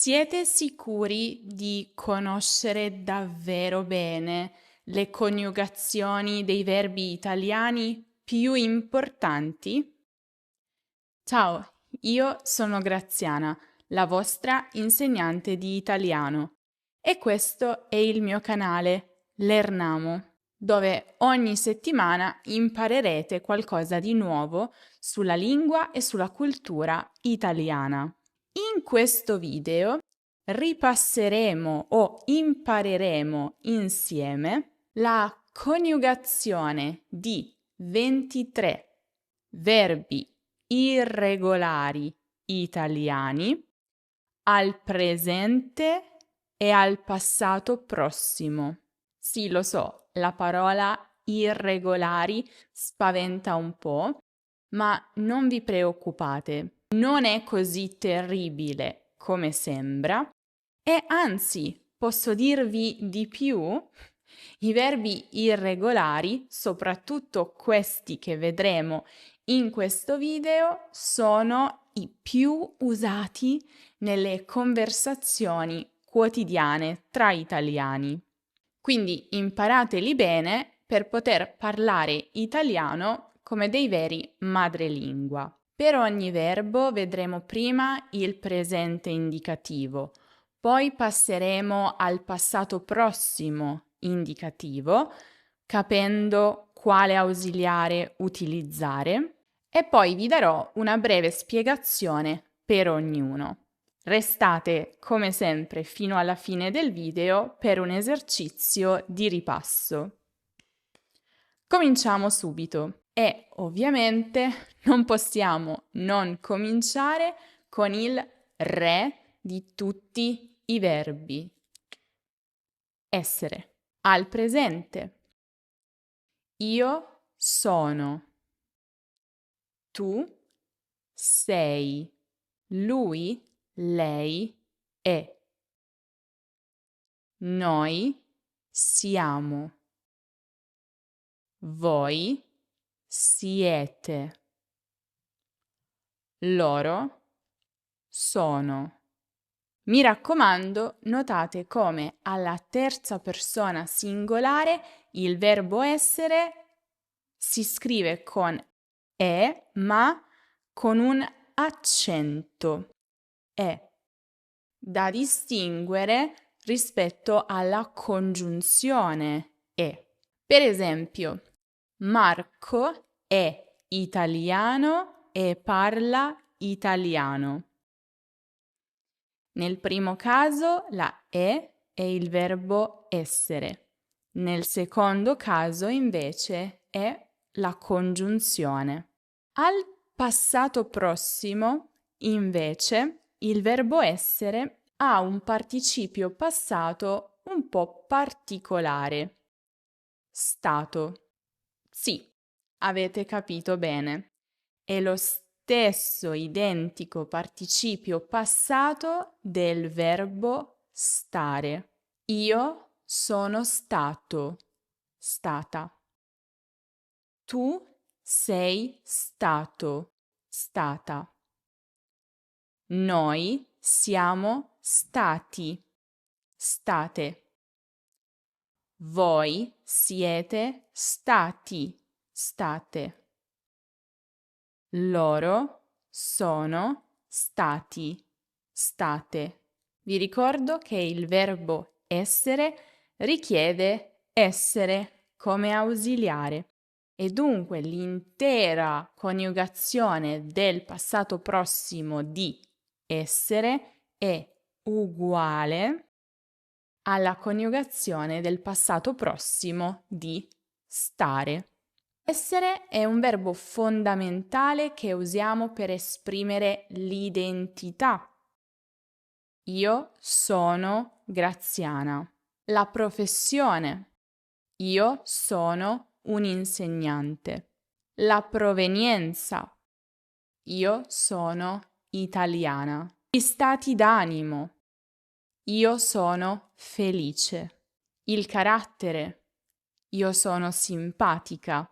Siete sicuri di conoscere davvero bene le coniugazioni dei verbi italiani più importanti? Ciao, io sono Graziana, la vostra insegnante di italiano, e questo è il mio canale Lernamo, dove ogni settimana imparerete qualcosa di nuovo sulla lingua e sulla cultura italiana. In questo video ripasseremo o impareremo insieme la coniugazione di 23 verbi irregolari italiani al presente e al passato prossimo. Sì, lo so, la parola irregolari spaventa un po', ma non vi preoccupate. Non è così terribile come sembra e anzi, posso dirvi di più, i verbi irregolari, soprattutto questi che vedremo in questo video, sono i più usati nelle conversazioni quotidiane tra italiani. Quindi imparateli bene per poter parlare italiano come dei veri madrelingua. Per ogni verbo vedremo prima il presente indicativo, poi passeremo al passato prossimo indicativo, capendo quale ausiliare utilizzare, e poi vi darò una breve spiegazione per ognuno. Restate come sempre fino alla fine del video per un esercizio di ripasso. Cominciamo subito e ovviamente non possiamo non cominciare con il re di tutti i verbi. Essere. Al presente. Io sono. Tu sei. Lui, lei è. Noi siamo. Voi siete. Loro sono. Mi raccomando, notate come alla terza persona singolare il verbo essere si scrive con e, ma con un accento. È da distinguere rispetto alla congiunzione e. Per esempio, Marco è italiano e parla italiano. Nel primo caso la è il verbo essere. Nel secondo caso invece è la congiunzione. Al passato prossimo, invece, il verbo essere ha un participio passato un po' particolare. Stato. Sì, avete capito bene. È lo stesso identico participio passato del verbo stare. Io sono stato, stata. Tu sei stato, stata. Noi siamo stati, state. Voi siete stati, state. Loro sono stati, state. Vi ricordo che il verbo essere richiede essere come ausiliare e dunque l'intera coniugazione del passato prossimo di essere è uguale alla coniugazione del passato prossimo di stare. Essere è un verbo fondamentale che usiamo per esprimere l'identità. Io sono Graziana. La professione. Io sono un insegnante. La provenienza. Io sono italiana. Gli stati d'animo. Io sono felice. Il carattere. Io sono simpatica.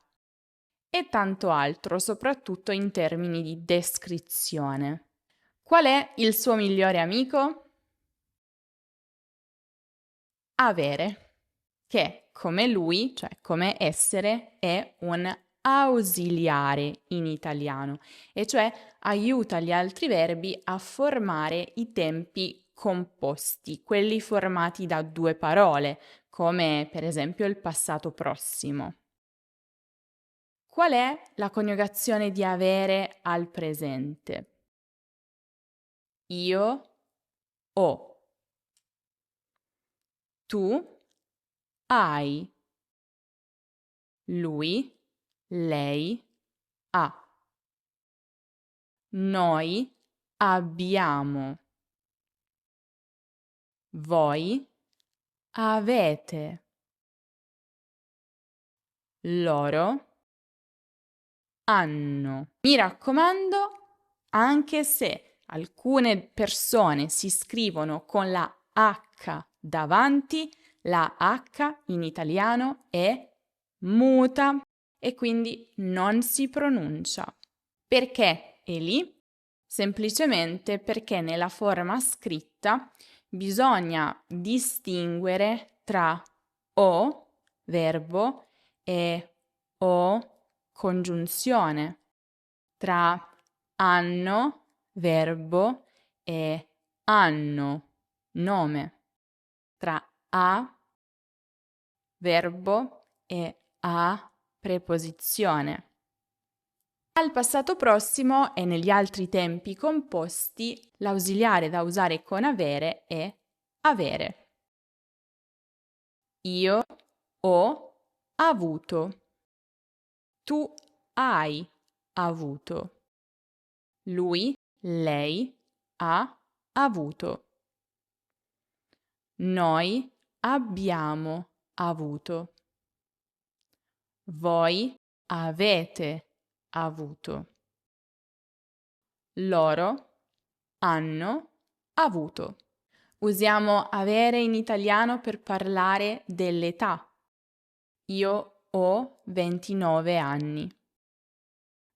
E tanto altro, soprattutto in termini di descrizione. Qual è il suo migliore amico? avere, che come lui, cioè come essere, è un ausiliare in italiano, e cioè aiuta gli altri verbi a formare i tempi composti, quelli formati da due parole, come per esempio il passato prossimo. Qual è la coniugazione di avere al presente? Io ho. Tu hai. Lui, lei ha. Noi abbiamo. Voi avete. Loro hanno. Mi raccomando, anche se alcune persone si scrivono con la H davanti, la H in italiano è muta e quindi non si pronuncia. Perché è lì? Semplicemente perché nella forma scritta bisogna distinguere tra o, verbo, e o, congiunzione, tra anno, verbo, e anno, nome, tra a, verbo, e a, preposizione. Al passato prossimo e negli altri tempi composti, l'ausiliare da usare con avere è avere. Io ho avuto. Tu hai avuto. Lui, lei ha avuto. Noi abbiamo avuto. Voi avete avuto. Loro hanno avuto. Usiamo avere in italiano per parlare dell'età. Io ho 29 anni.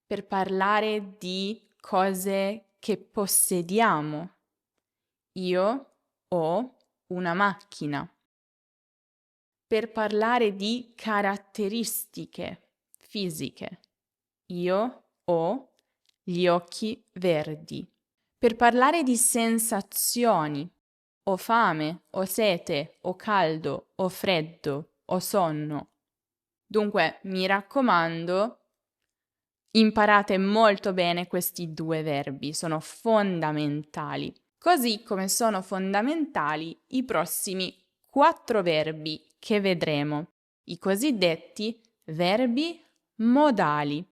Per parlare di cose che possediamo. Io ho una macchina. Per parlare di caratteristiche fisiche. Io ho gli occhi verdi. Per parlare di sensazioni. Ho fame, ho sete, ho caldo, ho freddo, ho sonno. Dunque, mi raccomando, imparate molto bene questi due verbi, sono fondamentali. Così come sono fondamentali i prossimi 4 verbi che vedremo, i cosiddetti verbi modali,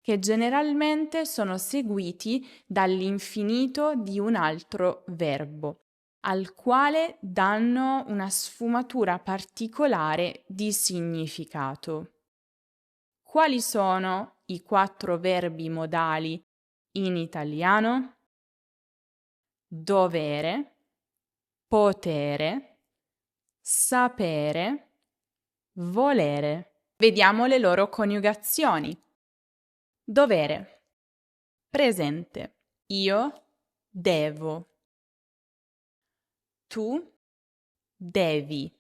che generalmente sono seguiti dall'infinito di un altro verbo, al quale danno una sfumatura particolare di significato. Quali sono i 4 verbi modali in italiano? Dovere, potere, sapere, volere. Vediamo le loro coniugazioni. Dovere. Presente. Io devo. Tu devi.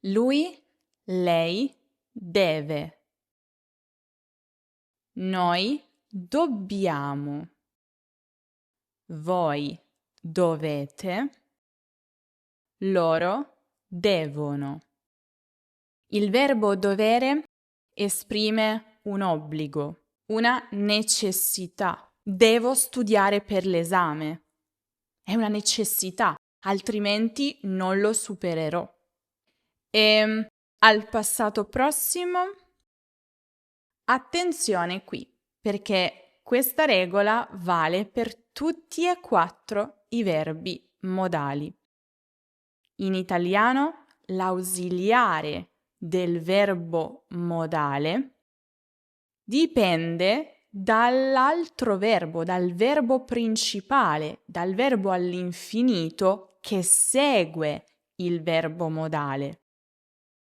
Lui, lei deve. Noi dobbiamo. Voi dovete. Loro devono. Il verbo dovere esprime un obbligo, una necessità. Devo studiare per l'esame. È una necessità, altrimenti non lo supererò. E al passato prossimo, attenzione qui, perché questa regola vale per tutti e 4 i verbi modali. In italiano, l'ausiliare del verbo modale dipende dall'altro verbo, dal verbo principale, dal verbo all'infinito che segue il verbo modale.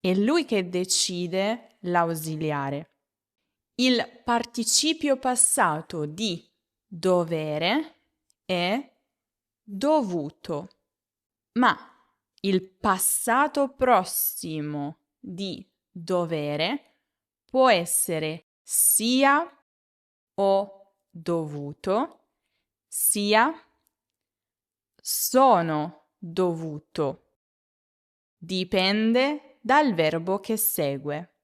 È lui che decide l'ausiliare. Il participio passato di dovere è dovuto, ma Il passato prossimo di dovere può essere sia ho dovuto, sia sono dovuto. Dipende dal verbo che segue,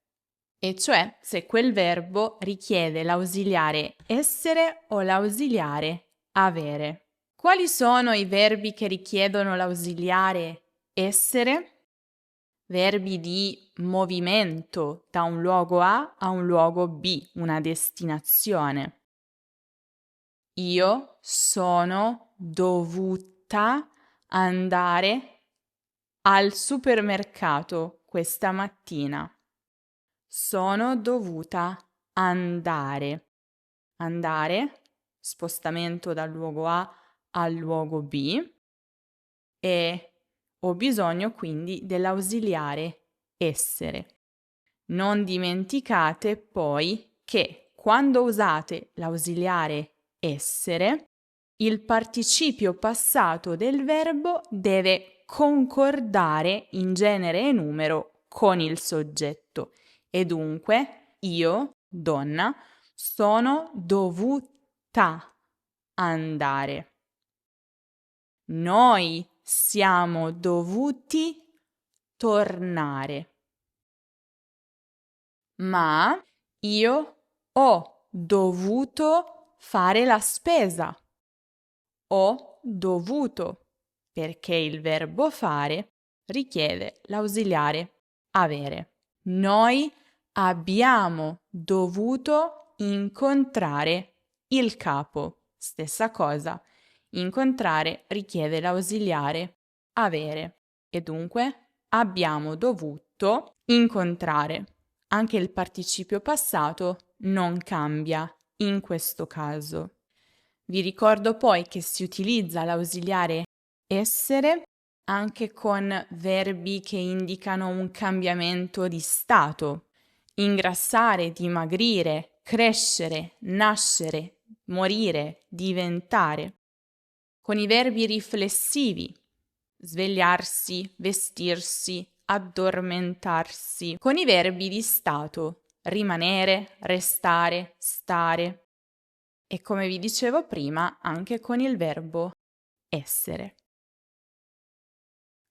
e cioè se quel verbo richiede l'ausiliare essere o l'ausiliare avere. Quali sono i verbi che richiedono l'ausiliare essere? Verbi di movimento da un luogo A un luogo B, una destinazione. Io sono dovuta andare al supermercato questa mattina. Sono dovuta andare. Andare, spostamento dal luogo A al luogo B, e ho bisogno quindi dell'ausiliare essere. Non dimenticate poi che quando usate l'ausiliare essere, il participio passato del verbo deve concordare in genere e numero con il soggetto e dunque io, donna, sono dovuta andare. Noi siamo dovuti tornare. Ma io ho dovuto fare la spesa. Ho dovuto, perché il verbo fare richiede l'ausiliare avere. Noi abbiamo dovuto incontrare il capo. Stessa cosa. Incontrare richiede l'ausiliare avere e dunque abbiamo dovuto incontrare. Anche il participio passato non cambia in questo caso. Vi ricordo poi che si utilizza l'ausiliare essere anche con verbi che indicano un cambiamento di stato. Ingrassare, dimagrire, crescere, nascere, morire, diventare. Con i verbi riflessivi, svegliarsi, vestirsi, addormentarsi. Con i verbi di stato, rimanere, restare, stare. E come vi dicevo prima, anche con il verbo essere.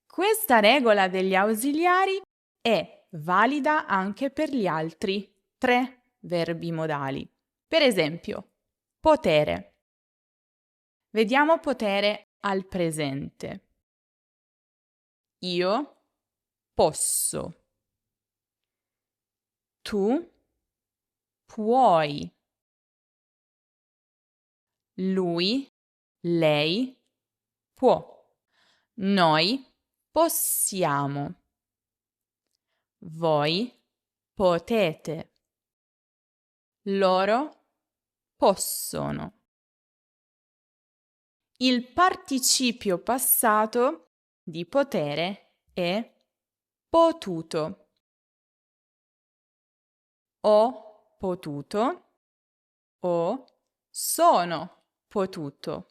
Questa regola degli ausiliari è valida anche per gli altri 3 verbi modali. Per esempio, potere. Vediamo potere al presente. Io posso. Tu puoi. Lui, lei può. Noi possiamo. Voi potete. Loro possono. Il participio passato di potere è potuto. Ho potuto. O sono potuto.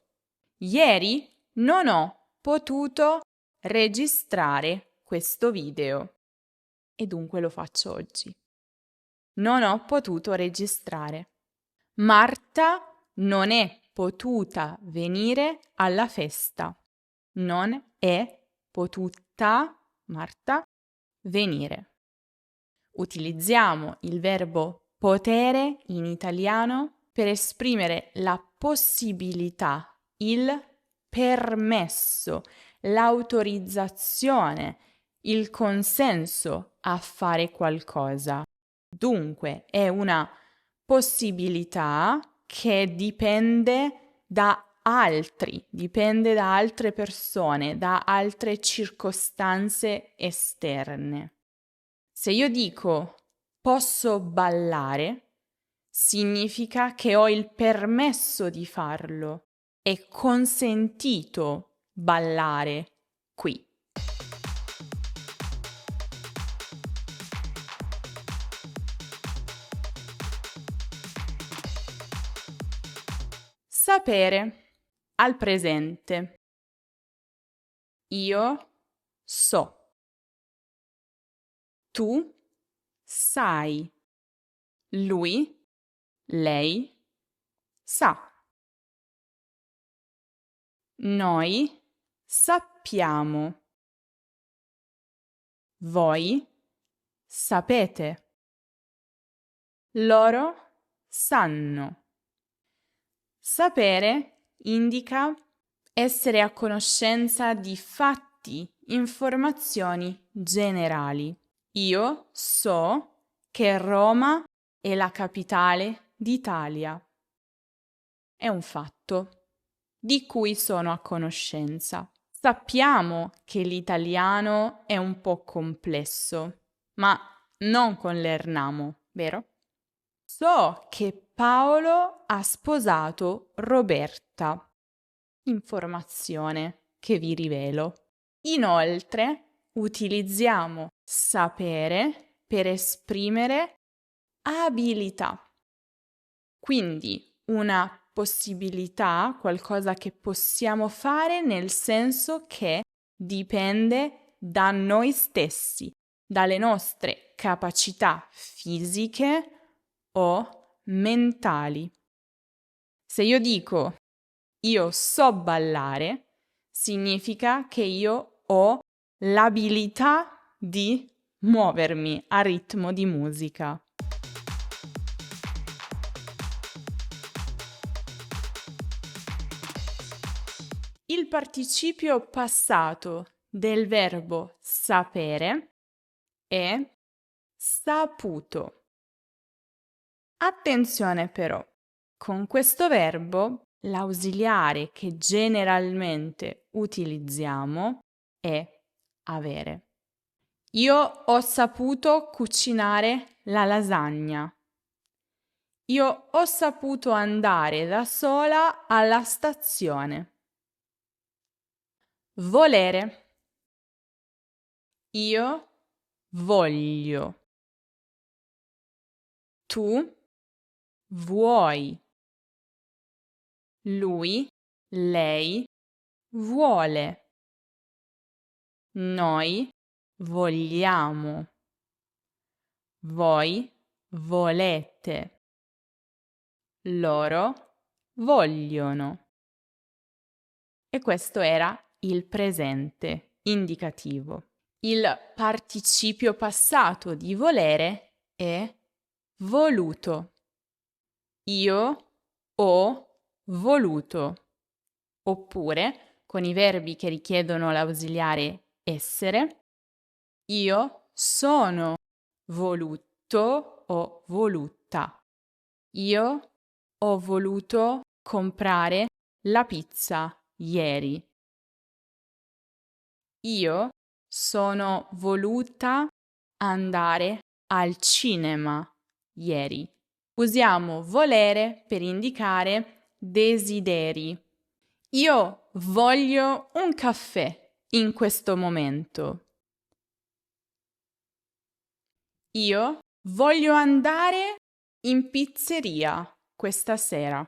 Ieri non ho potuto registrare questo video e dunque lo faccio oggi. Non ho potuto registrare. Marta non è potuta venire alla festa. Non è potuta Marta venire. Utilizziamo il verbo potere in italiano per esprimere la possibilità, il permesso, l'autorizzazione, il consenso a fare qualcosa. Dunque è una possibilità che dipende da altri, dipende da altre persone, da altre circostanze esterne. Se io dico posso ballare, significa che ho il permesso di farlo, è consentito ballare qui. Sapere al presente. Io so. Tu sai. Lui, lei, sa. Noi sappiamo. Voi sapete. Loro sanno. Sapere indica essere a conoscenza di fatti, informazioni generali. Io so che Roma è la capitale d'Italia. È un fatto di cui sono a conoscenza. Sappiamo che l'italiano è un po' complesso, ma non con l'Ernamo, vero? So che Paolo ha sposato Roberta. Informazione che vi rivelo. Inoltre, utilizziamo sapere per esprimere abilità. Quindi una possibilità, qualcosa che possiamo fare nel senso che dipende da noi stessi, dalle nostre capacità fisiche o mentali. Se io dico io so ballare, significa che io ho l'abilità di muovermi a ritmo di musica. Il participio passato del verbo sapere è saputo. Attenzione però, con questo verbo l'ausiliare che generalmente utilizziamo è avere. Io ho saputo cucinare la lasagna. Io ho saputo andare da sola alla stazione. Volere. Io voglio. Tu vuoi. Lui, lei vuole. Noi vogliamo. Voi volete. Loro vogliono. E questo era il presente indicativo. Il participio passato di volere è voluto. Io ho voluto. Oppure, con i verbi che richiedono l'ausiliare essere, io sono voluto o voluta. Io ho voluto comprare la pizza ieri. Io sono voluta andare al cinema ieri. Usiamo volere per indicare desideri. Io voglio un caffè in questo momento. Io voglio andare in pizzeria questa sera.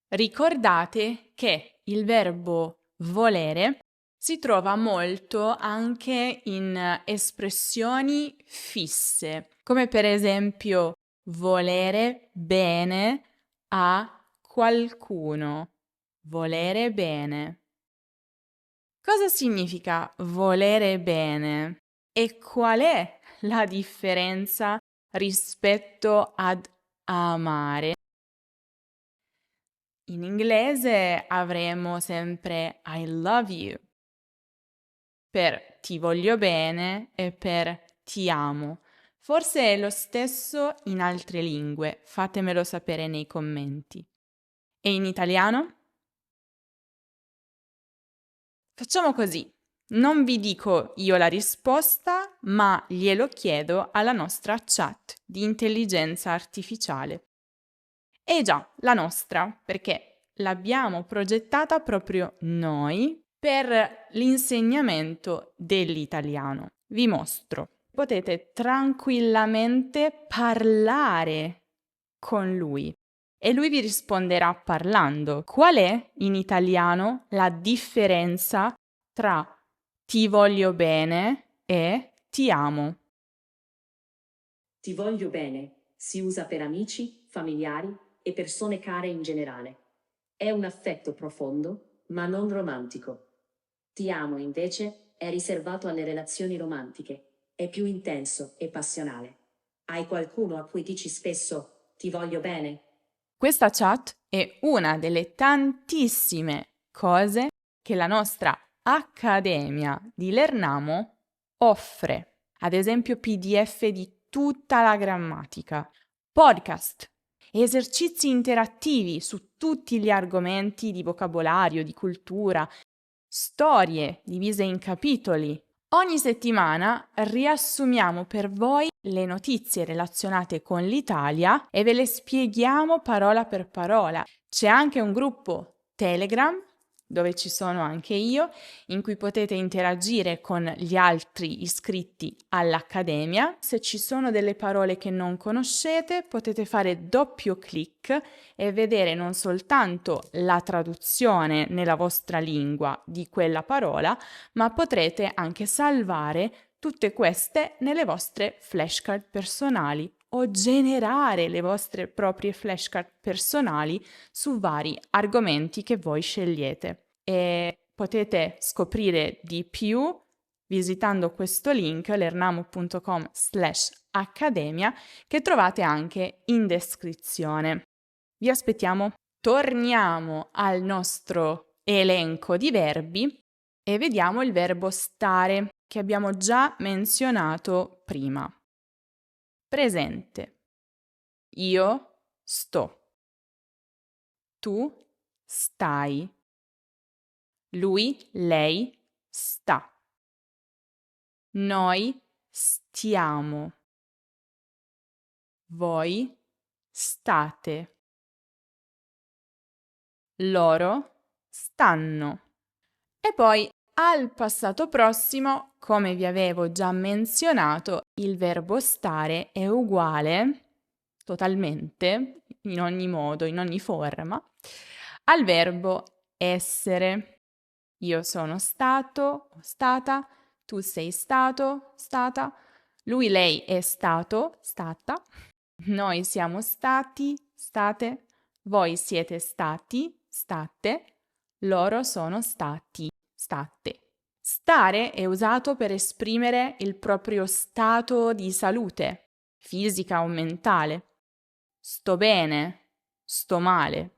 Ricordate che il verbo volere si trova molto anche in espressioni fisse, come per esempio volere bene a qualcuno. Volere bene. Cosa significa volere bene? E qual è la differenza rispetto ad amare? In inglese avremo sempre I love you per ti voglio bene e per ti amo. Forse è lo stesso in altre lingue, fatemelo sapere nei commenti. E in italiano? Facciamo così. Non vi dico io la risposta, ma glielo chiedo alla nostra chat di intelligenza artificiale. È già la nostra, perché l'abbiamo progettata proprio noi per l'insegnamento dell'italiano. Vi mostro. Potete tranquillamente parlare con lui e lui vi risponderà parlando. Qual è in italiano la differenza tra ti voglio bene e ti amo. Ti voglio bene si usa per amici, familiari e persone care in generale. È un affetto profondo, ma non romantico. Ti amo, invece, è riservato alle relazioni romantiche. È più intenso e passionale. Hai qualcuno a cui dici spesso ti voglio bene? Questa chat è una delle tantissime cose che la nostra Accademia di Lernamo offre. Ad esempio PDF di tutta la grammatica, podcast, esercizi interattivi su tutti gli argomenti di vocabolario, di cultura, storie divise in capitoli. Ogni settimana riassumiamo per voi le notizie relazionate con l'Italia e ve le spieghiamo parola per parola. C'è anche un gruppo Telegram, dove ci sono anche io, in cui potete interagire con gli altri iscritti all'Accademia. Se ci sono delle parole che non conoscete, potete fare doppio clic e vedere non soltanto la traduzione nella vostra lingua di quella parola, ma potrete anche salvare tutte queste nelle vostre flashcard personali o generare le vostre proprie flashcard personali su vari argomenti che voi scegliete. E potete scoprire di più visitando questo link lernamo.com/accademia che trovate anche in descrizione. Vi aspettiamo. Torniamo al nostro elenco di verbi e vediamo il verbo stare che abbiamo già menzionato prima. Presente. Io sto. Tu stai. Lui, lei sta. Noi stiamo. Voi state. Loro stanno. E poi al passato prossimo, come vi avevo già menzionato, il verbo stare è uguale totalmente, in ogni modo, in ogni forma, al verbo essere. Io sono stato, o stata, tu sei stato, stata, lui, lei è stato, stata, noi siamo stati, state, voi siete stati, state, loro sono stati, state. Stare è usato per esprimere il proprio stato di salute, fisica o mentale. Sto bene, sto male.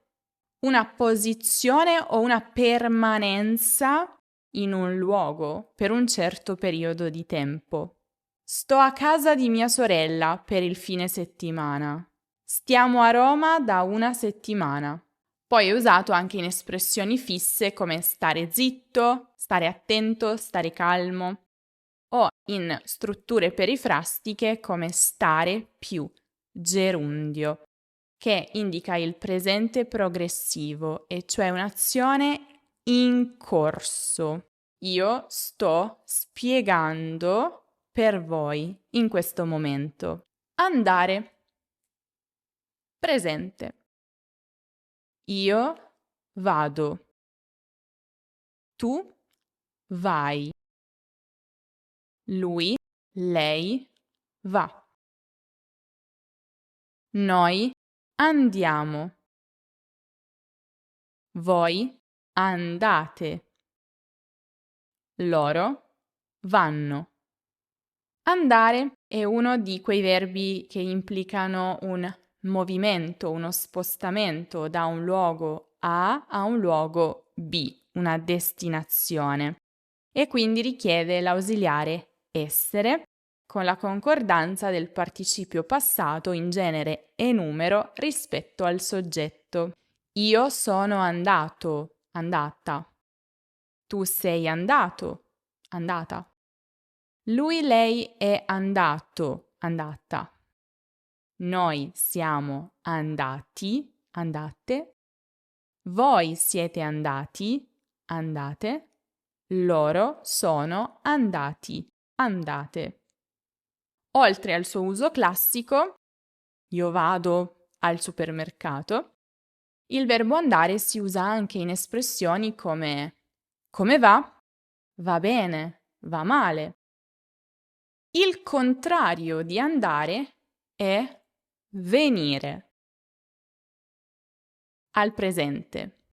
Una posizione o una permanenza in un luogo per un certo periodo di tempo. Sto a casa di mia sorella per il fine settimana. Stiamo a Roma da una settimana. Poi è usato anche in espressioni fisse come stare zitto, stare attento, stare calmo, o in strutture perifrastiche come stare più, gerundio, che indica il presente progressivo, e cioè un'azione in corso. Io sto spiegando per voi in questo momento. Andare. Presente. Io vado. Tu vai. Lui, lei va. Noi andiamo. Voi andate. Loro vanno. Andare è uno di quei verbi che implicano un movimento, uno spostamento da un luogo A un luogo B, una destinazione, e quindi richiede l'ausiliare essere con la concordanza del participio passato in genere e numero rispetto al soggetto. Io sono andato, andata. Tu sei andato, andata. Lui, lei è andato, andata. Noi siamo andati, andate. Voi siete andati, andate. Loro sono andati, andate. Oltre al suo uso classico, io vado al supermercato, il verbo andare si usa anche in espressioni come va? Va bene, va male. Il contrario di andare è venire. Al presente.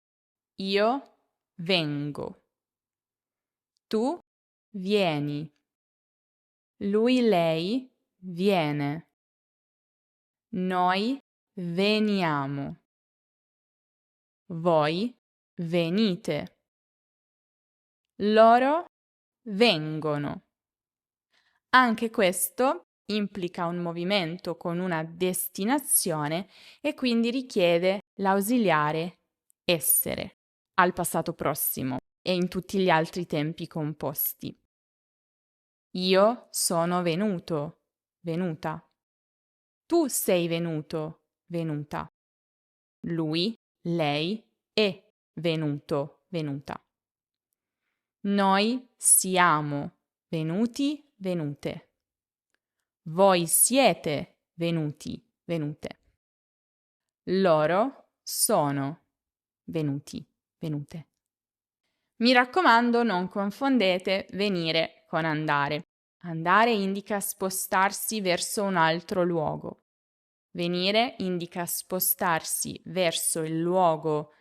Io vengo. Tu vieni. Lui, lei viene. Noi veniamo. Voi venite. Loro vengono. Anche questo implica un movimento con una destinazione e quindi richiede l'ausiliare essere al passato prossimo e in tutti gli altri tempi composti. Io sono venuto, venuta. Tu sei venuto, venuta. Lui, lei è venuto, venuta. Noi siamo venuti, venute. Voi siete venuti, venute. Loro sono venuti, venute. Mi raccomando, non confondete venire con andare. Andare indica spostarsi verso un altro luogo. Venire indica spostarsi verso il luogo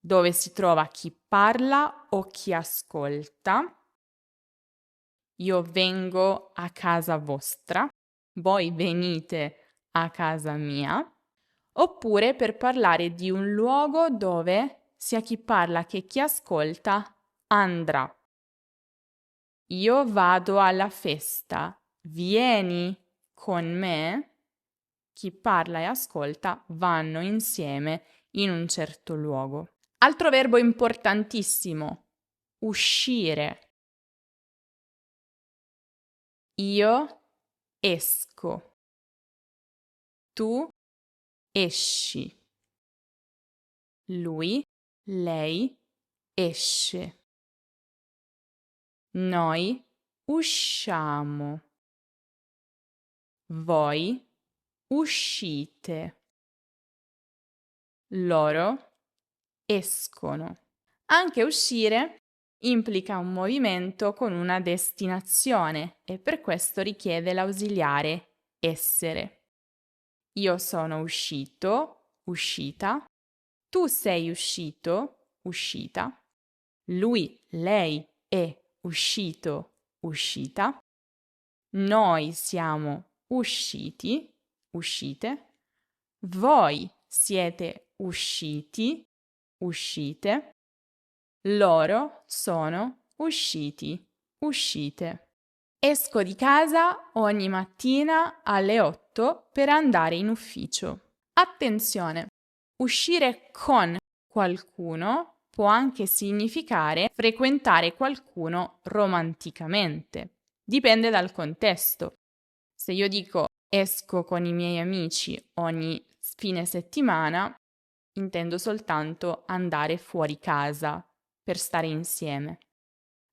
dove si trova chi parla o chi ascolta. Io vengo a casa vostra, voi venite a casa mia. Oppure per parlare di un luogo dove sia chi parla che chi ascolta andrà. Io vado alla festa, vieni con me. Chi parla e ascolta vanno insieme in un certo luogo. Altro verbo importantissimo, uscire. Io esco. Tu esci. Lui, lei esce. Noi usciamo. Voi uscite. Loro escono. Anche uscire implica un movimento con una destinazione e per questo richiede l'ausiliare essere. Io sono uscito, uscita. Tu sei uscito, uscita. Lui, lei è uscito, uscita. Noi siamo usciti, uscite. Voi siete usciti, uscite. Loro sono usciti, uscite. Esco di casa ogni mattina alle 8 per andare in ufficio. Attenzione! Uscire con qualcuno può anche significare frequentare qualcuno romanticamente. Dipende dal contesto. Se io dico esco con i miei amici ogni fine settimana, intendo soltanto andare fuori casa per stare insieme.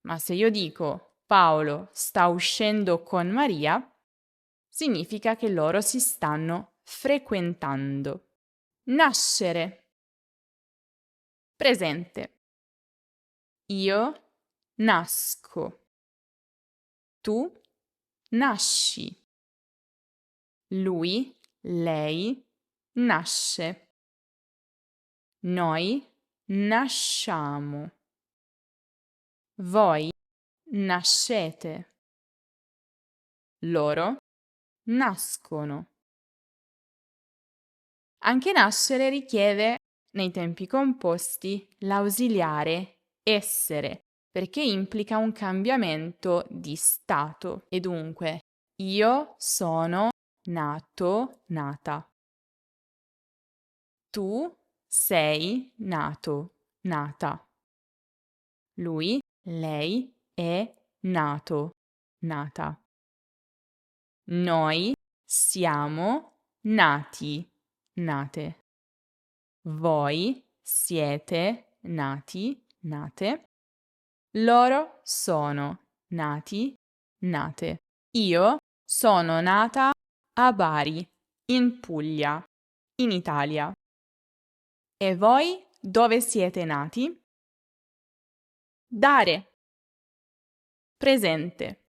Ma se io dico Paolo sta uscendo con Maria, significa che loro si stanno frequentando. Nascere. Presente. Io nasco. Tu nasci. Lui, lei nasce. Noi nasciamo. Voi nascete. Loro nascono. Anche nascere richiede, nei tempi composti, l'ausiliare essere, perché implica un cambiamento di stato. E dunque, io sono nato, nata. Tu sei nato, nata. Lui, lei è nato, nata. Noi siamo nati, nate. Voi siete nati, nate. Loro sono nati, nate. Io sono nata a Bari, in Puglia, in Italia. E voi dove siete nati? Dare. Presente.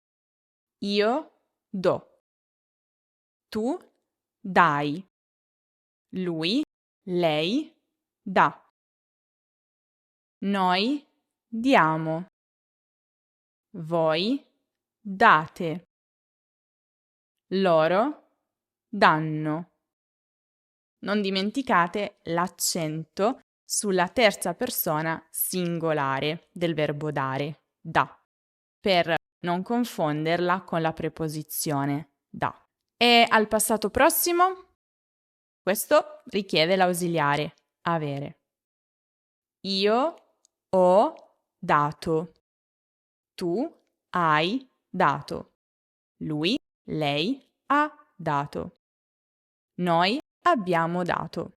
Io do. Tu dai. Lui, lei dà. Noi diamo. Voi date. Loro danno. Non dimenticate l'accento sulla terza persona singolare del verbo dare, da, per non confonderla con la preposizione da. E al passato prossimo? Questo richiede l'ausiliare avere. Io ho dato. Tu hai dato. Lui, lei ha dato. Noi abbiamo dato.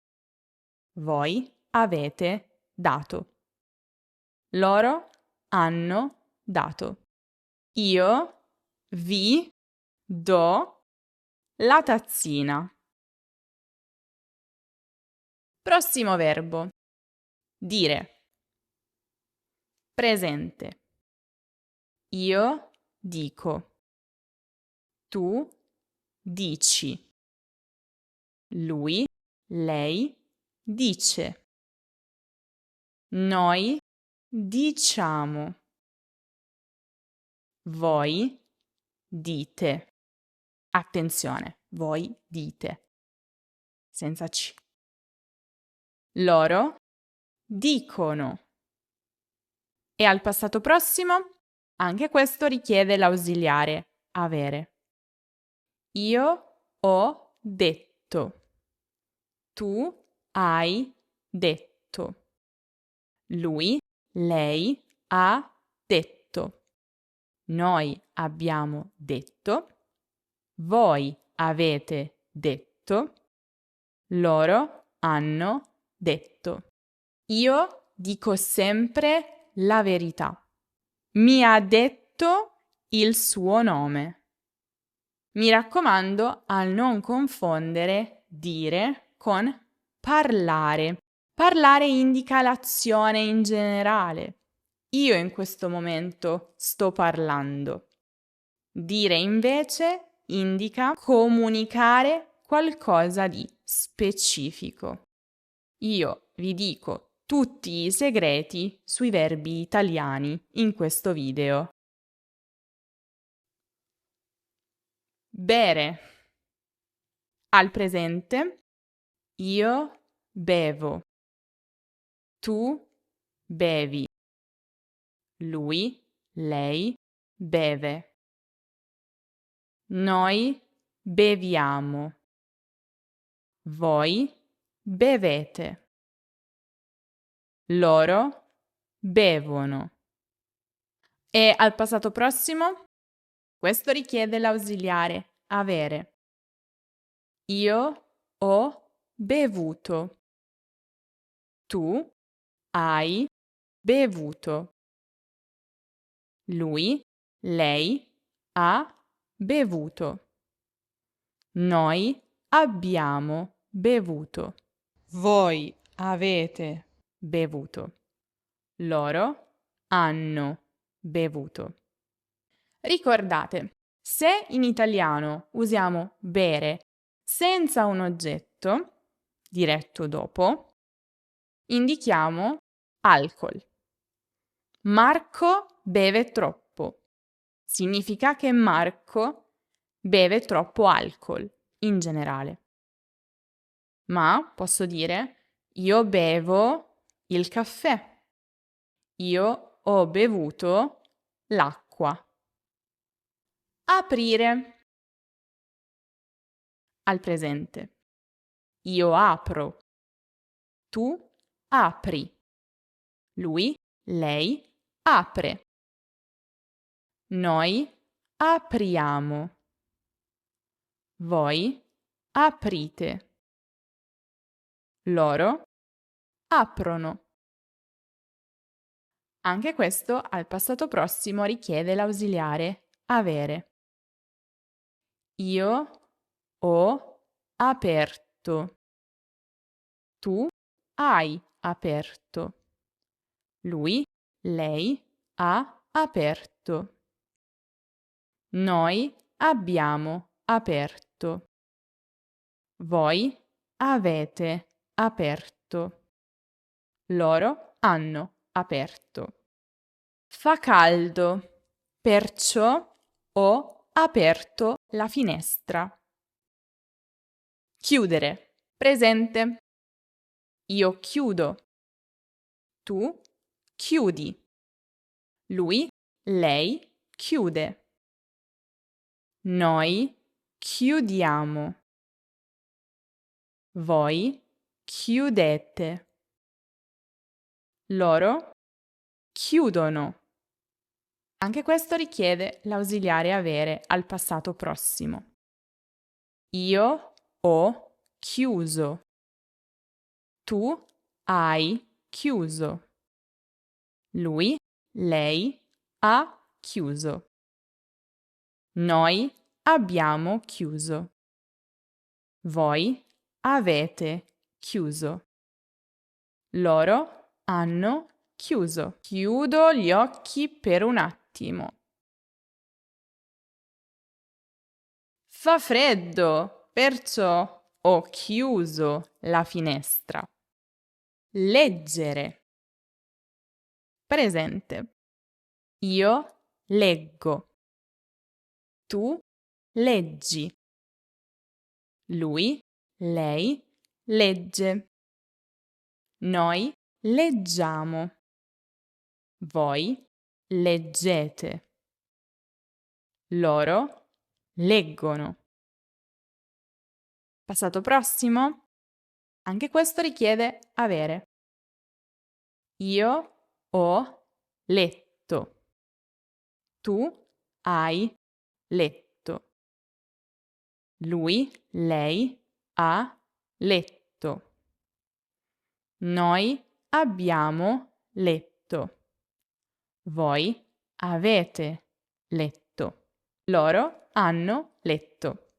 Voi avete dato. Loro hanno dato. Io vi do la tazzina. Prossimo verbo. Dire. Presente. Io dico. Tu dici. Lui, lei dice. Noi diciamo. Voi dite. Attenzione, voi dite. Senza C. Loro dicono. E al passato prossimo? Anche questo richiede l'ausiliare avere. Io ho detto. Tu hai detto. Lui, lei ha detto. Noi abbiamo detto. Voi avete detto. Loro hanno detto. Io dico sempre la verità. Mi ha detto il suo nome. Mi raccomando a non confondere dire con parlare. Parlare indica l'azione in generale. Io in questo momento sto parlando. Dire invece indica comunicare qualcosa di specifico. Io vi dico tutti i segreti sui verbi italiani in questo video. Bere. Al presente, io bevo. Tu bevi. Lui, lei beve. Noi beviamo. Voi bevete. Loro bevono. E al passato prossimo? Questo richiede l'ausiliare avere. Io ho bevuto. Tu hai bevuto. Lui, lei ha bevuto. Noi abbiamo bevuto. Voi avete bevuto. Loro hanno bevuto. Ricordate, se in italiano usiamo bere senza un oggetto diretto dopo, indichiamo alcol. Marco beve troppo. Significa che Marco beve troppo alcol in generale. Ma posso dire io bevo il caffè. Io ho bevuto l'acqua. Aprire. Al presente. Io apro. Tu apri. Lui, lei apre. Noi apriamo. Voi aprite. Loro aprono. Anche questo al passato prossimo richiede l'ausiliare avere. Io ho aperto. Tu hai aperto. Lui, lei ha aperto. Noi abbiamo aperto. Voi avete aperto. Loro hanno aperto. Fa caldo, perciò ho aperto la finestra. Chiudere. Presente. Io chiudo. Tu chiudi. Lui, lei chiude. Noi chiudiamo. Voi chiudete. Loro chiudono. Anche questo richiede l'ausiliare avere al passato prossimo. Io ho chiuso. Tu hai chiuso. Lui, lei ha chiuso. Noi abbiamo chiuso. Voi avete chiuso. Loro hanno chiuso. Chiudo gli occhi per un attimo. Fa freddo, perciò ho chiuso la finestra. Leggere. Presente. Io leggo. Tu leggi. Lui, lei legge. Noi leggiamo. Voi leggete. Loro leggono. Passato prossimo? Anche questo richiede avere. Io ho letto. Tu hai letto. Lui, lei ha letto. Noi abbiamo letto. Voi avete letto. Loro hanno letto.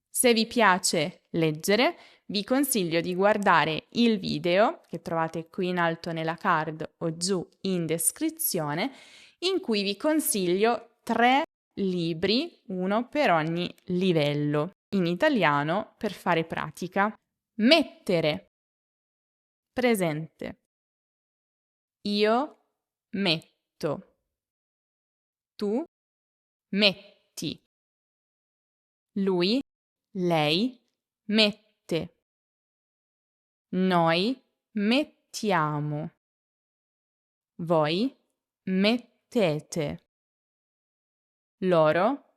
Se vi piace leggere, vi consiglio di guardare il video che trovate qui in alto nella card o giù in descrizione, in cui vi consiglio 3 libri, uno per ogni livello, in italiano per fare pratica. Mettere. Presente. Io metto. Tu metti. Lui, lei mette. Noi mettiamo. Voi mettete. Loro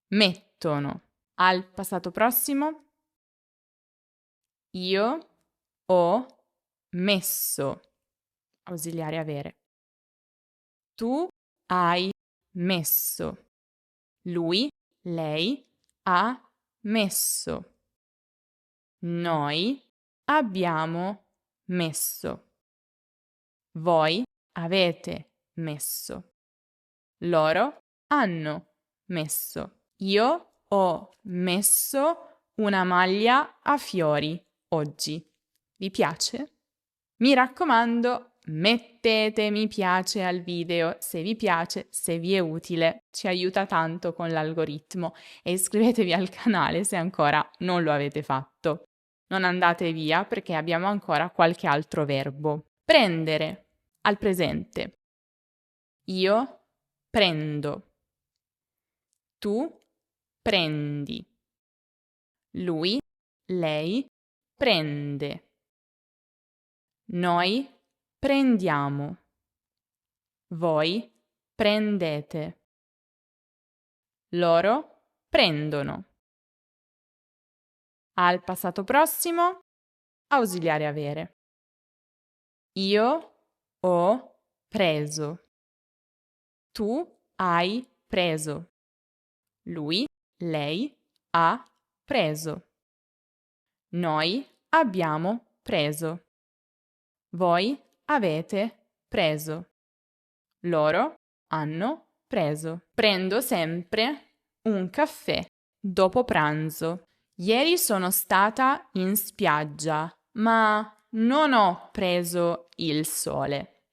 mettono. Al passato prossimo. Io ho messo. Ausiliare avere. Tu hai messo. Lui, lei ha messo. Noi abbiamo messo. Voi avete messo. Loro hanno messo. Io ho messo una maglia a fiori oggi. Vi piace? Mi raccomando, mettete mi piace al video se vi piace, se vi è utile, ci aiuta tanto con l'algoritmo e iscrivetevi al canale se ancora non lo avete fatto. Non andate via perché abbiamo ancora qualche altro verbo. Prendere al presente. Io prendo. Tu prendi. Lui, lei prende. Noi prendiamo. Voi prendete. Loro prendono. Al passato prossimo, ausiliare avere. Io ho preso. Tu hai preso. Lui, lei ha preso. Noi abbiamo preso. Voi avete preso. Loro hanno preso. Prendo sempre un caffè dopo pranzo. Ieri sono stata in spiaggia, ma non ho preso il sole.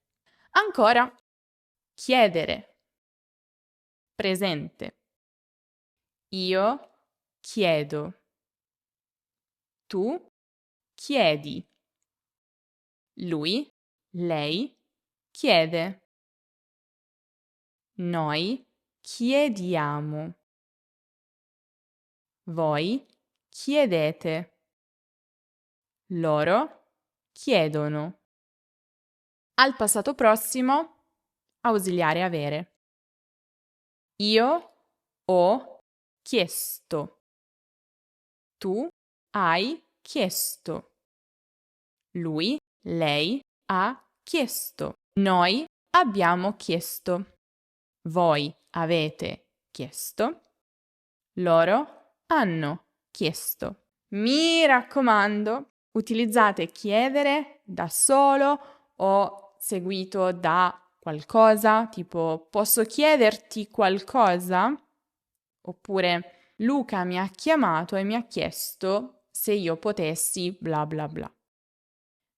Ancora, chiedere. Presente. Io chiedo. Tu chiedi. Lui, lei chiede. Noi chiediamo. Voi chiedete. Loro chiedono. Al passato prossimo, ausiliare avere. Io ho chiesto. Tu hai chiesto. Lui, lei ha chiesto. Noi abbiamo chiesto. Voi avete chiesto. Loro hanno chiesto. Mi raccomando, utilizzate chiedere da solo o seguito da qualcosa, tipo posso chiederti qualcosa? Oppure Luca mi ha chiamato e mi ha chiesto se io potessi bla bla bla.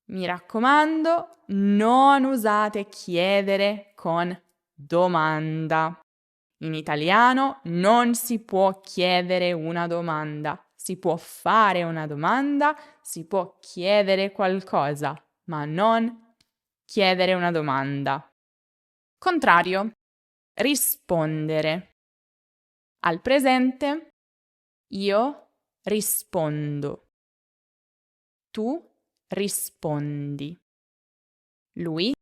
Mi raccomando, non usate chiedere con domanda. In italiano non si può chiedere una domanda, si può fare una domanda, si può chiedere qualcosa, ma non chiedere una domanda. Contrario, rispondere. Al presente, io rispondo. Tu rispondi. Lui,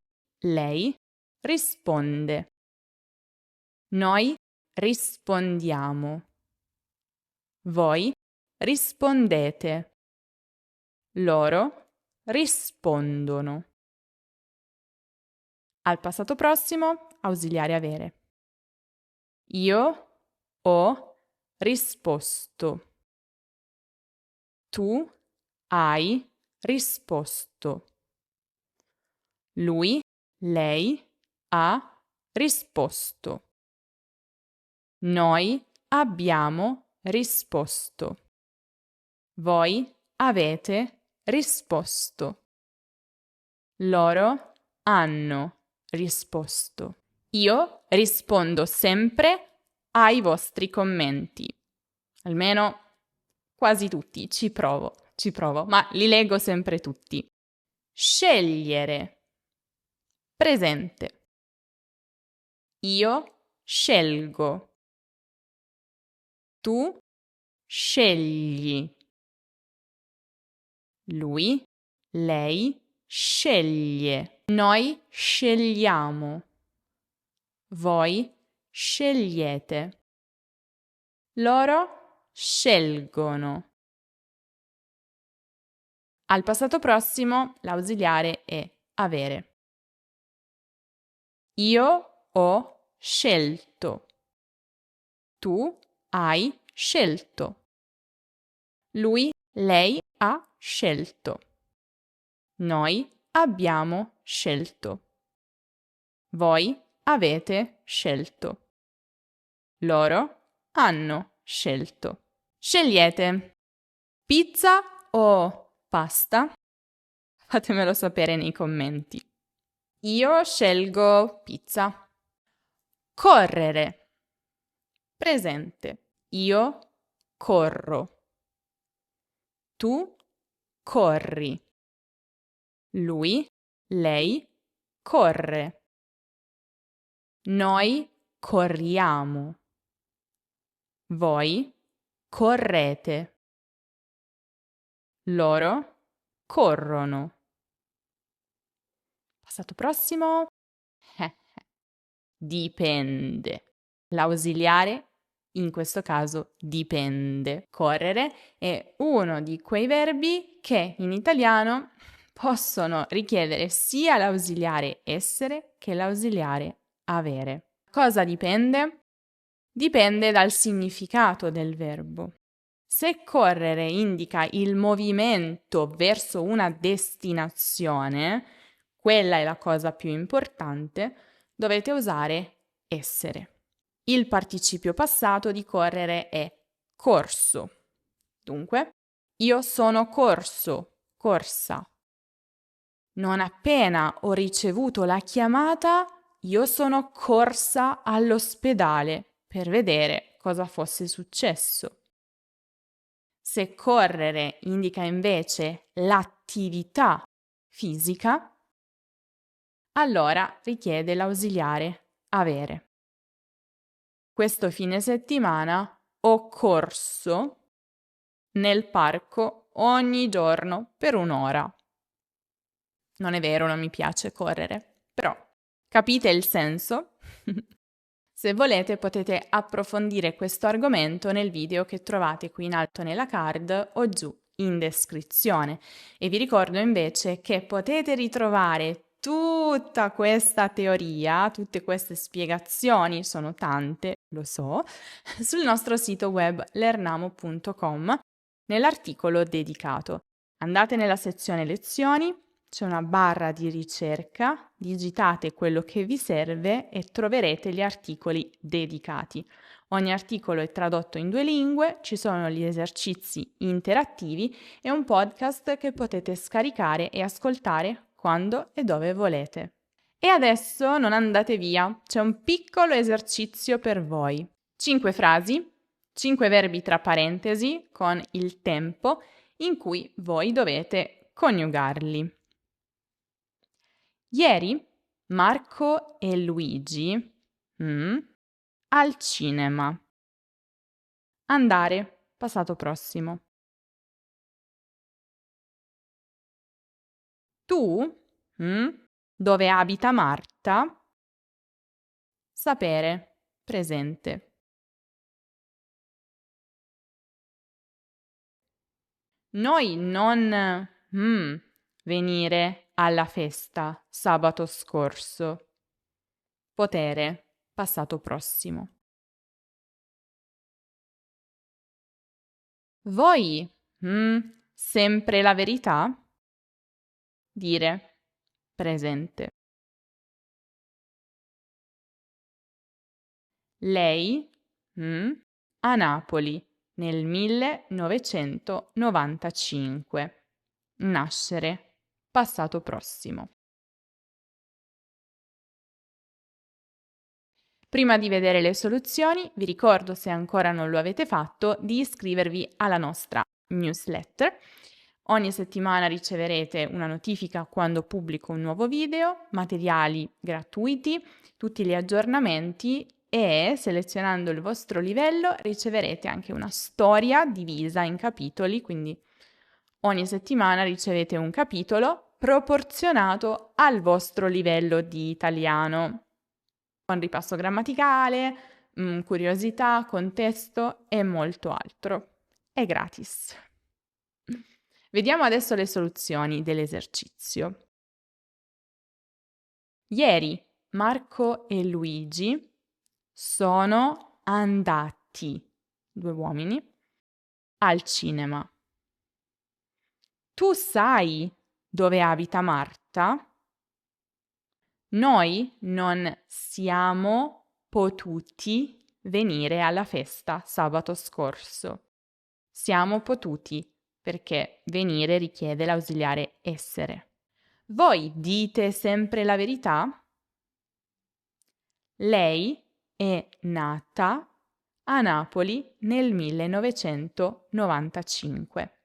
lei risponde. Noi rispondiamo. Voi rispondete. Loro rispondono. Al passato prossimo, ausiliare avere. Io ho risposto. Tu hai risposto. Lui, lei ha risposto. Noi abbiamo risposto. Voi avete risposto. Loro hanno risposto. Io rispondo sempre ai vostri commenti. Almeno quasi tutti, ci provo, ma li leggo sempre tutti. Scegliere. Presente. Io scelgo. Tu scegli. Lui, lei sceglie. Noi scegliamo. Voi scegliete. Loro scelgono. Al passato prossimo l'ausiliare è avere. Io ho scelto. Tu hai scelto. Lui, lei ha scelto. Noi abbiamo scelto. Voi avete scelto. Loro hanno scelto. Scegliete pizza o pasta? Fatemelo sapere nei commenti. Io scelgo pizza. Correre. Presente. Io corro. Tu corri. Lui, lei corre. Noi corriamo. Voi correte. Loro corrono. Passato prossimo. Dipende. L'ausiliare in questo caso dipende. Correre è uno di quei verbi che in italiano possono richiedere sia l'ausiliare essere che l'ausiliare avere. Cosa dipende? Dipende dal significato del verbo. Se correre indica il movimento verso una destinazione, quella è la cosa più importante, dovete usare essere. Il participio passato di correre è corso. Dunque, io sono corso, corsa. Non appena ho ricevuto la chiamata, io sono corsa all'ospedale per vedere cosa fosse successo. Se correre indica invece l'attività fisica, allora richiede l'ausiliare avere. Questo fine settimana ho corso nel parco ogni giorno per 1 ora. Non è vero, non mi piace correre, però capite il senso? Se volete potete approfondire questo argomento nel video che trovate qui in alto nella card o giù in descrizione. E vi ricordo invece che potete ritrovare tutta questa teoria, tutte queste spiegazioni, sono tante, lo so, sul nostro sito web learnamo.com nell'articolo dedicato. Andate nella sezione lezioni, c'è una barra di ricerca, digitate quello che vi serve e troverete gli articoli dedicati. Ogni articolo è tradotto in 2 lingue, ci sono gli esercizi interattivi e un podcast che potete scaricare e ascoltare quando e dove volete. E adesso non andate via, c'è un piccolo esercizio per voi. 5 frasi, 5 verbi tra parentesi con il tempo in cui voi dovete coniugarli. Ieri Marco e Luigi al cinema. Andare, passato prossimo. Tu, dove abita Marta? Sapere, presente. Noi non venire alla festa sabato scorso. Potere, passato prossimo. Voi, sempre la verità? Dire, presente. Lei, a Napoli nel 1995. Nascere, passato prossimo. Prima di vedere le soluzioni, vi ricordo, se ancora non lo avete fatto, di iscrivervi alla nostra newsletter. Ogni settimana riceverete una notifica quando pubblico un nuovo video, materiali gratuiti, tutti gli aggiornamenti e, selezionando il vostro livello, riceverete anche una storia divisa in capitoli, quindi ogni settimana ricevete un capitolo proporzionato al vostro livello di italiano, con ripasso grammaticale, curiosità, contesto e molto altro. È gratis. Vediamo adesso le soluzioni dell'esercizio. Ieri Marco e Luigi sono andati, 2 uomini, al cinema. Tu sai dove abita Marta? Noi non siamo potuti venire alla festa sabato scorso. Siamo potuti perché venire richiede l'ausiliare essere. Voi dite sempre la verità? Lei è nata a Napoli nel 1995,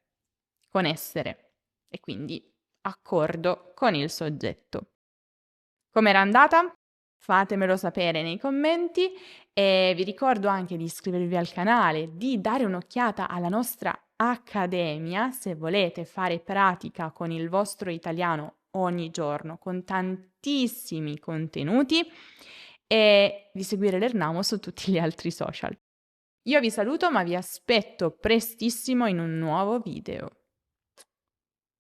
con essere, e quindi accordo con il soggetto. Com'era andata? Fatemelo sapere nei commenti e vi ricordo anche di iscrivervi al canale, di dare un'occhiata alla nostra accademia se volete fare pratica con il vostro italiano ogni giorno, con tantissimi contenuti, e di seguire Learnamo su tutti gli altri social. Io vi saluto, ma vi aspetto prestissimo in un nuovo video.